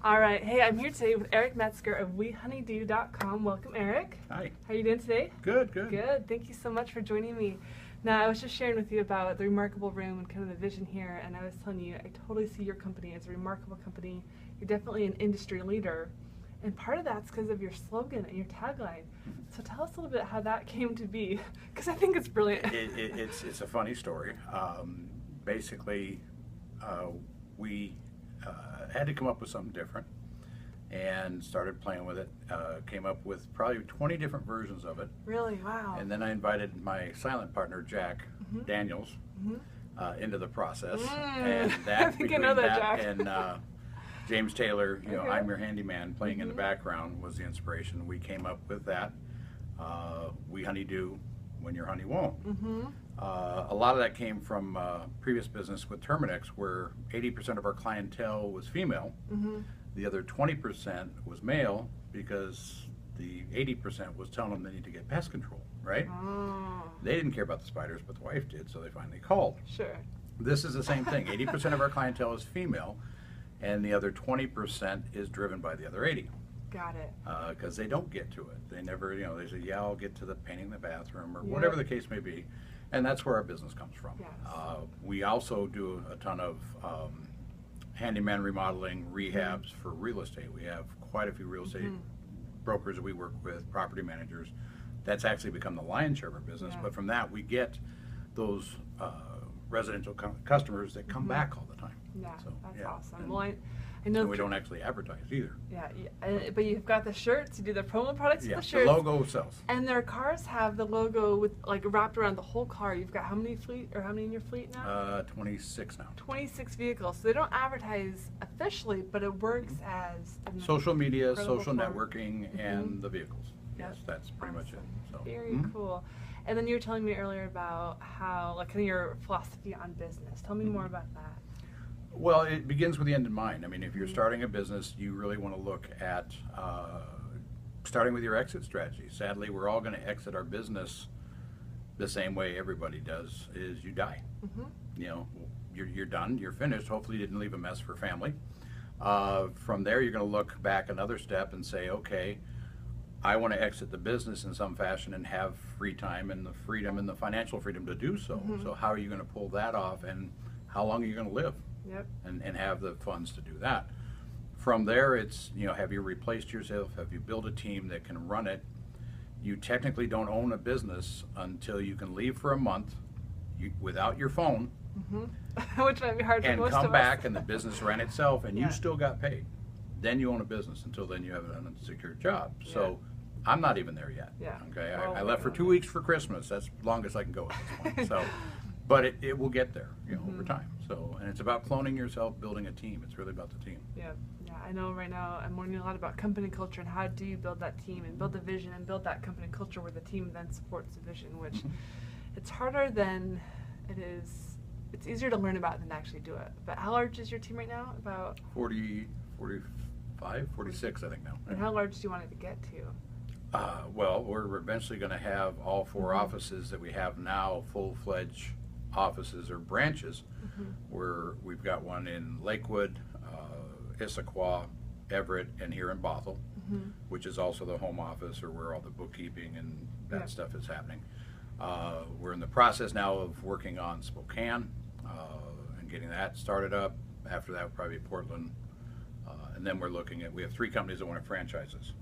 All right. Hey, I'm here today with Eric Metzger of WeHoneyDo.com. Welcome, Eric. Hi. How are you doing today? Good, good. Good. Thank you so much for joining me. Now, I was just sharing with you about the remarkable room and kind of the vision here, and I was telling you, I totally see your company as a remarkable company. You're definitely an industry leader, and part of that's because of your slogan and your tagline. So tell us a little bit how that came to be, because I think it's brilliant. It's a funny story. Basically, we had to come up with something different and started playing with it. Came up with probably 20 different versions of it. Really? Wow. And then I invited my silent partner, Jack Daniels, into the process. And that, I think I know that, Jack. and James Taylor, you know, I'm Your Handyman, playing in the background, was the inspiration. We came up with that. We honey do when your honey won't. A lot of that came from previous business with Terminex, where 80% of our clientele was female. The other 20% was male, because the 80% was telling them they need to get pest control, right? They didn't care about the spiders, but the wife did, so they finally called. Sure. This is the same thing. 80% of our clientele is female, and the other 20% is driven by the other 80. Got it. Because they don't get to it. They never, you know, they say, yeah, I'll get to the painting the bathroom, or whatever the case may be. And that's where our business comes from. Yes. We also do a ton of handyman remodeling, rehabs for real estate. We have quite a few real estate brokers that we work with, property managers. That's actually become the lion's share of our business. But from that, we get those residential customers that come back all the time. Yeah, So, that's yeah. awesome. And, Well, I know. and we don't actually advertise either. But you've got the shirts. You do the promo products with the The shirts. logo sells. And their cars have the logo with like wrapped around the whole car. You've got how many in your fleet now? 26 now. 26 vehicles. So they don't advertise officially, but it works as Social media, incredible social form. networking, and the vehicles. Yep. Yes, that's pretty much it. So, Very cool. And then you were telling me earlier about how, like, kind of your philosophy on business. Tell me more about that. Well, it begins with the end in mind. I mean, if you're starting a business, you really want to look at starting with your exit strategy. Sadly, we're all going to exit our business the same way everybody does, is you die. You know, you're done, you're finished. Hopefully you didn't leave a mess for family. From there, you're going to look back another step and say, okay, I want to exit the business in some fashion and have free time and the freedom and the financial freedom to do so. So how are you going to pull that off, and how long are you going to live? And have the funds to do that. From there, it's, you know, have you replaced yourself? Have you built a team that can run it? You technically don't own a business until you can leave for a month without your phone, Which might be hard for most of us. and come back, and the business ran itself, and you still got paid. Then you own a business. Until then, you have an unsecured job. So I'm not even there yet. Okay, Well, I left for 2 weeks for Christmas. That's the longest I can go at this point. So, but it will get there, you know, over time. So, and it's about cloning yourself, building a team. It's really about the team. Yeah, I know right now I'm learning a lot about company culture and how do you build that team and build the vision and build that company culture where the team then supports the vision, which it's harder than it is. It's easier to learn about than to actually do it. But how large is your team right now? About 40, 45, 46, I think now. And how large do you want it to get to? Well, we're eventually going to have all 4 offices that we have now, full-fledged offices or branches, where we've got one in Lakewood, Issaquah, Everett, and here in Bothell, which is also the home office, or where all the bookkeeping and that stuff is happening. We're in the process now of working on Spokane and getting that started up. After that, probably Portland, and then we're looking at, we have 3 companies that want to franchise us.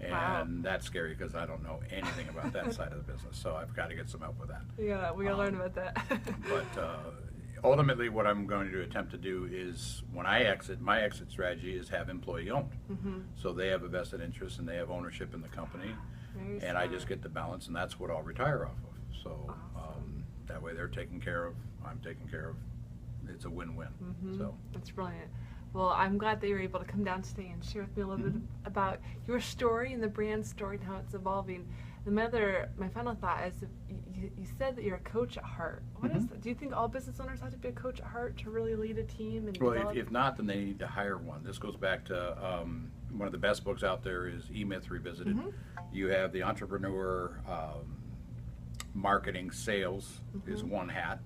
And that's scary, because I don't know anything about that side of the business, so I've got to get some help with that. We gotta learn about that. But ultimately, what I'm going to attempt to do is, when I exit, my exit strategy is have employee owned. So they have a vested interest and they have ownership in the company, and I just get the balance, and that's what I'll retire off of. So that way they're taken care of, I'm taken care of. It's a win-win. So that's brilliant. Well, I'm glad that you were able to come down today and share with me a little bit about your story and the brand story and how it's evolving. And my final thought is, you said that you're a coach at heart. What is that? Do you think all business owners have to be a coach at heart to really lead a team? And well, if not, then they need to hire one. This goes back to one of the best books out there is E-Myth Revisited. You have the entrepreneur, marketing, sales is one hat.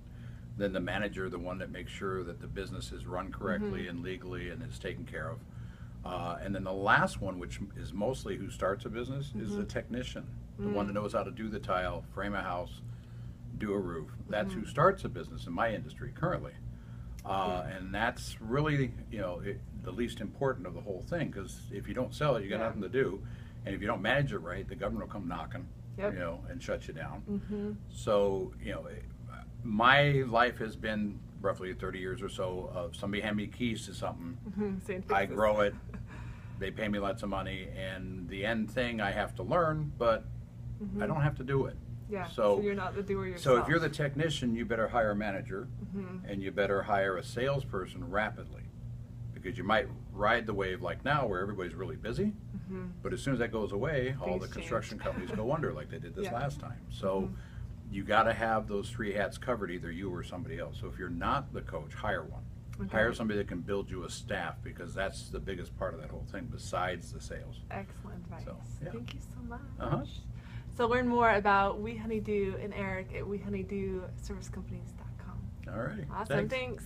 Then the manager, the one that makes sure that the business is run correctly and legally and is taken care of. And then the last one, which is mostly who starts a business, is the technician, the one that knows how to do the tile, frame a house, do a roof. That's who starts a business in my industry currently. And that's really, the least important of the whole thing, because if you don't sell it, you got nothing to do. And if you don't manage it right, the government will come knocking, and shut you down. So, my life has been roughly 30 years or so of somebody hand me keys to something. I grow it. They pay me lots of money, and the end thing I have to learn, but I don't have to do it. Yeah, so you're not the doer yourself. So if you're the technician, you better hire a manager, and you better hire a salesperson rapidly, because you might ride the wave like now where everybody's really busy, but as soon as that goes away, all the construction companies go under like they did this last time. So you got to have those three hats covered, either you or somebody else. So if you're not the coach, hire one. Hire somebody that can build you a staff, because that's the biggest part of that whole thing besides the sales. Excellent advice. So, thank you so much. So learn more about We Honeydew and Eric at WeHoneydewServiceCompanies.com. All right. Awesome. Thanks.